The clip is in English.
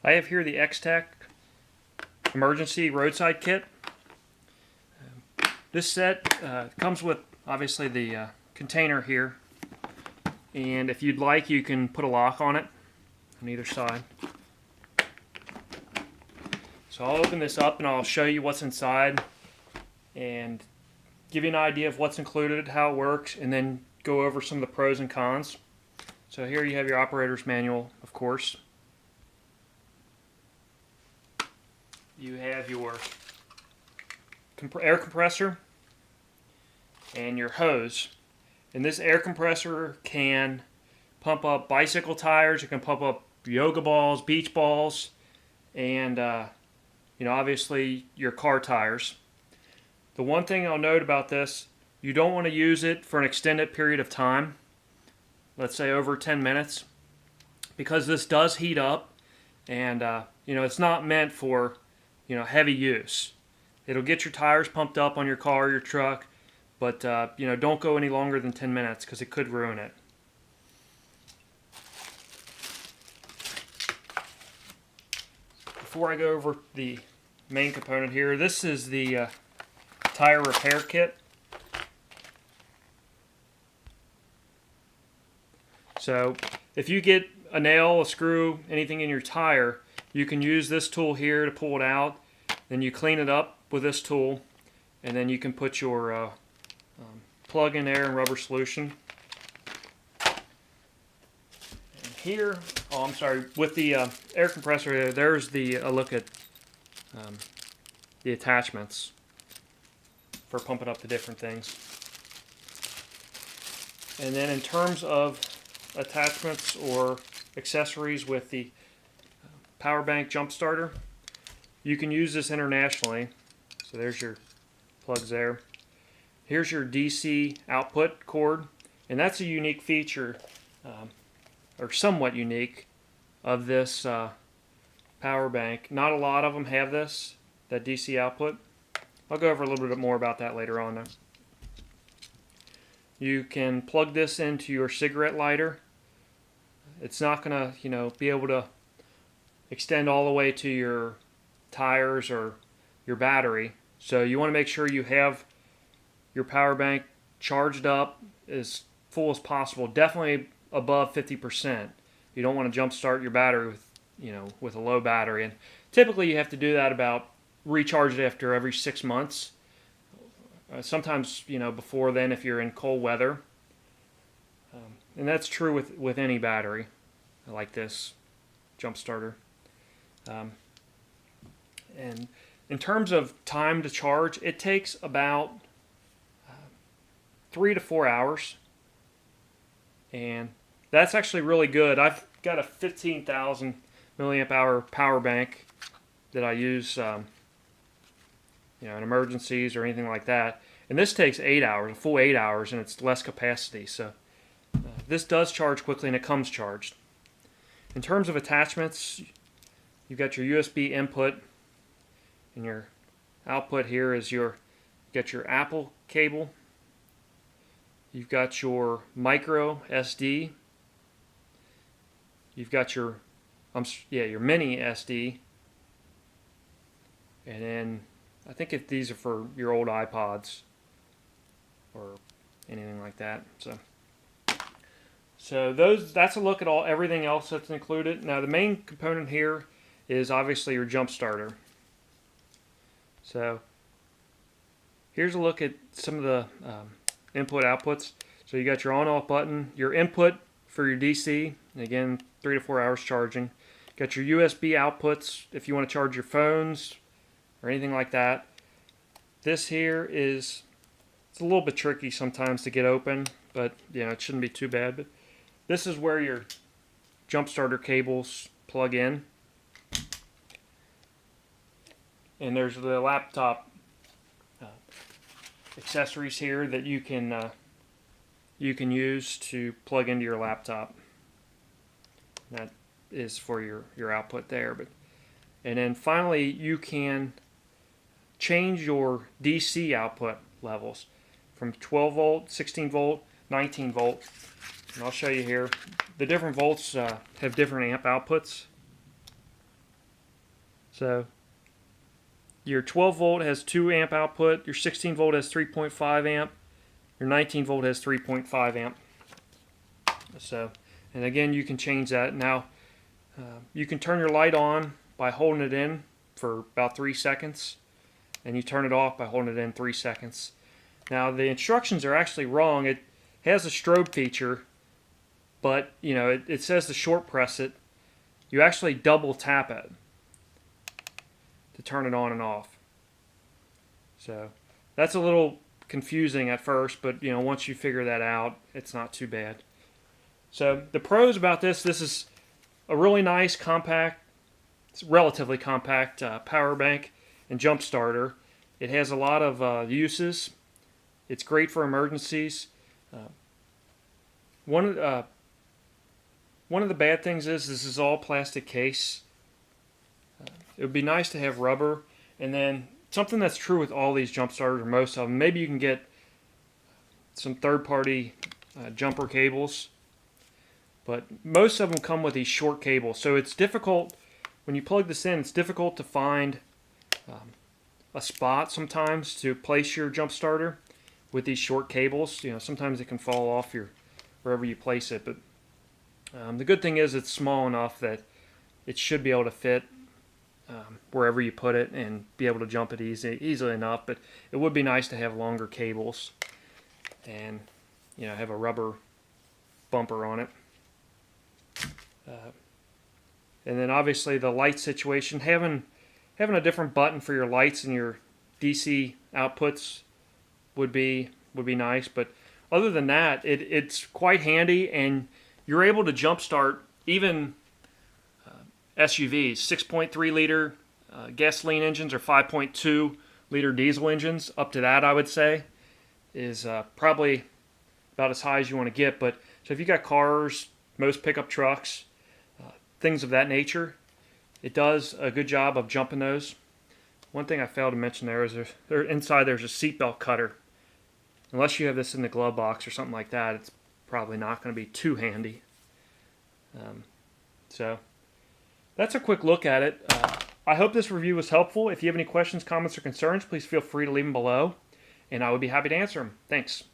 I have here the Xtech Emergency Roadside Kit. This set comes with obviously the container here, and if you'd like you can put a lock on it on either side. So I'll open this up and I'll show you what's inside and give you an idea of what's included, how it works, and then go over some of the pros and cons. So here you have your operator's manual, of course. You have your air compressor and your hose. And this air compressor can pump up bicycle tires, it can pump up yoga balls, beach balls, and obviously your car tires. The one thing I'll note about this, you don't want to use it for an extended period of time, let's say over 10 minutes, because this does heat up, and it's not meant for heavy use. It'll get your tires pumped up on your car, your truck, but don't go any longer than 10 minutes because it could ruin it. Before I go over the main component here, this is the tire repair kit. So if you get a nail, a screw, anything in your tire, you can use this tool here to pull it out. Then you clean it up with this tool, and then you can put your plug in there and rubber solution. And here, with the air compressor, there's a look at the attachments for pumping up the different things. And then in terms of attachments or accessories with the power bank jump starter, you can use this internationally. So there's your plugs there. Here's your DC output cord, and that's a unique feature, or somewhat unique, of this power bank. Not a lot of them have this, that DC output. I'll go over a little bit more about that later on though. You can plug this into your cigarette lighter. It's not going to, be able to extend all the way to your tires or your battery. So you want to make sure you have your power bank charged up as full as possible, definitely above 50%. You don't want to jump start your battery with a low battery, and typically you have to do that recharge it after every 6 months. Sometimes before then if you're in cold weather, and that's true with any battery like this jump starter. And in terms of time to charge, it takes about 3 to 4 hours, and that's actually really good. I've got a 15,000 milliamp hour power bank that I use in emergencies or anything like that, and this takes 8 hours, a full 8 hours, and it's less capacity. So this does charge quickly, and it comes charged. In terms of attachments, you've got your USB input, and your output here is you got your Apple cable. You've got your micro SD. You've got your mini SD, and then I think if these are for your old iPods or anything like that. So that's a look at everything else that's included. Now the main component here is obviously your jump starter. So here's a look at some of the input outputs. So you got your on-off button, your input for your DC, and again 3 to 4 hours charging. Got your USB outputs if you want to charge your phones or anything like that. This here it's a little bit tricky sometimes to get open, but it shouldn't be too bad. But this is where your jump starter cables plug in. And there's the laptop accessories here that you can use to plug into your laptop. That is for your output there. And then finally you can change your DC output levels from 12 volt, 16 volt, 19 volt. And I'll show you here. The different volts have different amp outputs. So your 12 volt has 2 amp output, your 16 volt has 3.5 amp, your 19 volt has 3.5 amp. So, and again, you can change that. Now, you can turn your light on by holding it in for about 3 seconds, and you turn it off by holding it in 3 seconds. Now, the instructions are actually wrong. It has a strobe feature, but you know it says to short press it. You actually double tap it to turn it on and off. So that's a little confusing at first, but you know once you figure that out, it's not too bad. So the pros about this is a really nice compact, it's relatively compact power bank and jump starter. It has a lot of uses. It's great for emergencies. One of the bad things is this is all plastic case. It would be nice to have rubber, and then something that's true with all these jump starters, or most of them, maybe you can get some third-party jumper cables, but most of them come with these short cables, so it's difficult when you plug this in. It's difficult to find a spot sometimes to place your jump starter with these short cables. You know, sometimes it can fall off wherever you place it, but the good thing is it's small enough that it should be able to fit wherever you put it and be able to jump it easily enough. But it would be nice to have longer cables and you know have a rubber bumper on it. And then obviously the light situation, having a different button for your lights and your DC outputs would be nice. But other than that, it's quite handy, and you're able to jump start even SUVs, 6.3 liter gasoline engines or 5.2 liter diesel engines. Up to that, I would say, is probably about as high as you want to get. But so if you got cars, most pickup trucks, things of that nature, it does a good job of jumping those. One thing I failed to mention there is inside there's a seatbelt cutter. Unless you have this in the glove box or something like that, it's probably not going to be too handy. So that's a quick look at it. I hope this review was helpful. If you have any questions, comments, or concerns, please feel free to leave them below, and I would be happy to answer them. Thanks.